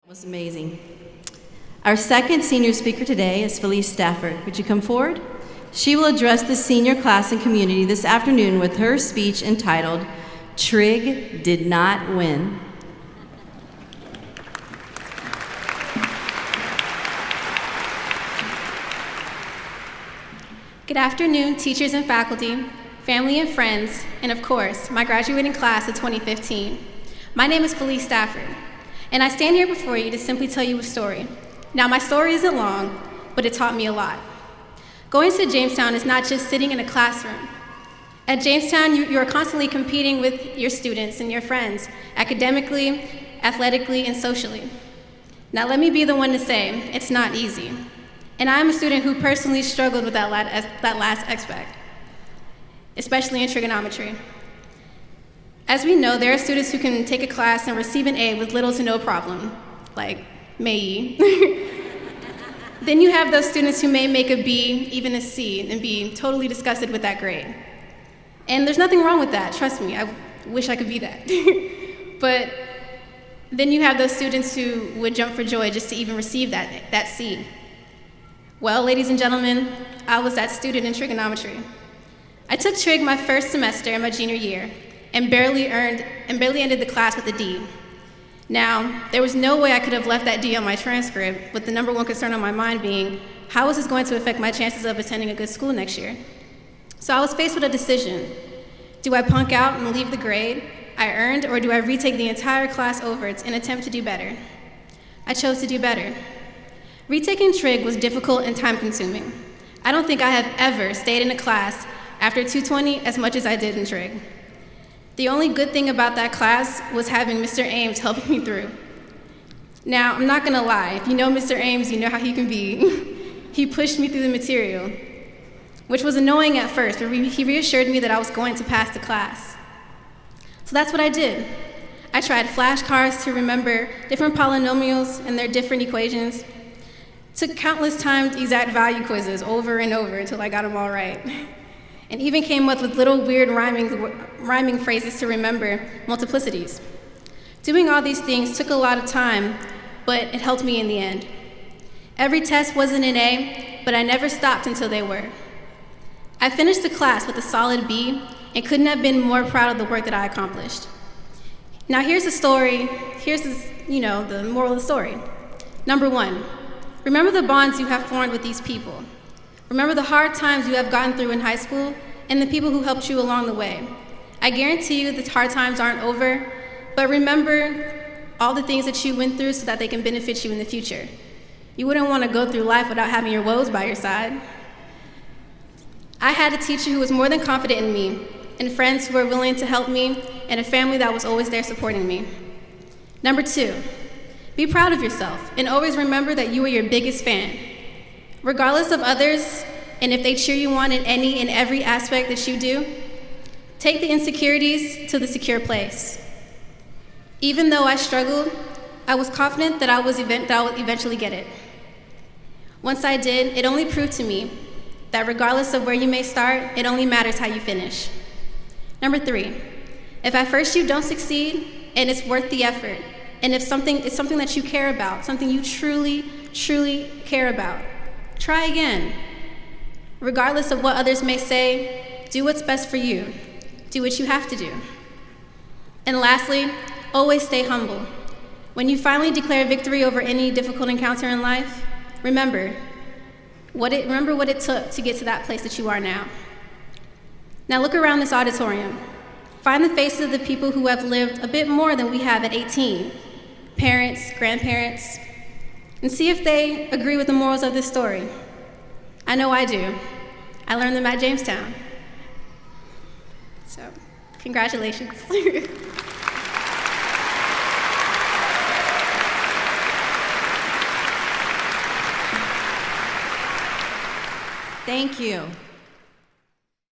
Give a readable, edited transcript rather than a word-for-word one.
Was amazing. Our second senior speaker today is Felice Stafford. Would you come forward? She will address the senior class and community this afternoon with her speech entitled, Trig Did Not Win. Good afternoon, teachers and faculty, family and friends, and of course, my graduating class of 2015. My name is Felice Stafford, and I stand here before you to simply tell you a story. Now, my story isn't long, but it taught me a lot. Going to Jamestown is not just sitting in a classroom. At Jamestown, you are constantly competing with your students and your friends, academically, athletically, and socially. Now, let me be the one to say, it's not easy. And I'm a student who personally struggled with that last aspect, especially in trigonometry. As we know, there are students who can take a class and receive an A with little to no problem, like me. Then you have those students who may make a B, even a C, and be totally disgusted with that grade. And there's nothing wrong with that, trust me, I wish I could be that. But then you have those students who would jump for joy just to even receive that C. Well, ladies and gentlemen, I was that student in trigonometry. I took trig my first semester in my junior year and barely ended the class with a D. Now, there was no way I could have left that D on my transcript, with the number one concern on my mind being, how is this going to affect my chances of attending a good school next year? So I was faced with a decision. Do I punk out and leave the grade I earned, or do I retake the entire class over and attempt to do better? I chose to do better. Retaking trig was difficult and time-consuming. I don't think I have ever stayed in a class after 220 as much as I did in trig. The only good thing about that class was having Mr. Ames helping me through. Now, I'm not gonna lie, if you know Mr. Ames, you know how he can be. He pushed me through the material, which was annoying at first, but he reassured me that I was going to pass the class. So that's what I did. I tried flashcards to remember different polynomials and their different equations, took countless timed exact value quizzes over and over until I got them all right, and even came up with little weird rhyming phrases to remember multiplicities. Doing all these things took a lot of time, but it helped me in the end. Every test wasn't an A, but I never stopped until they were. I finished the class with a solid B and couldn't have been more proud of the work that I accomplished. Now here's the moral of the story. Number one, remember the bonds you have formed with these people. Remember the hard times you have gotten through in high school and the people who helped you along the way. I guarantee you the hard times aren't over, but remember all the things that you went through so that they can benefit you in the future. You wouldn't want to go through life without having your woes by your side. I had a teacher who was more than confident in me, and friends who were willing to help me, and a family that was always there supporting me. Number two, be proud of yourself, and always remember that you are your biggest fan. Regardless of others, and if they cheer you on in any and every aspect that you do, take the insecurities to the secure place. Even though I struggled, I was confident that I would eventually get it. Once I did, it only proved to me that regardless of where you may start, it only matters how you finish. Number three, if at first you don't succeed, and it's worth the effort, and if it's something that you care about, something you truly, truly care about, try again. Regardless of what others may say, do what's best for you. Do what you have to do. And lastly, always stay humble. When you finally declare victory over any difficult encounter in life, remember what it took to get to that place that you are now. Now look around this auditorium. Find the faces of the people who have lived a bit more than we have at 18, parents, grandparents, and see if they agree with the morals of this story. I know I do. I learned them at Jamestown. So, congratulations. Thank you.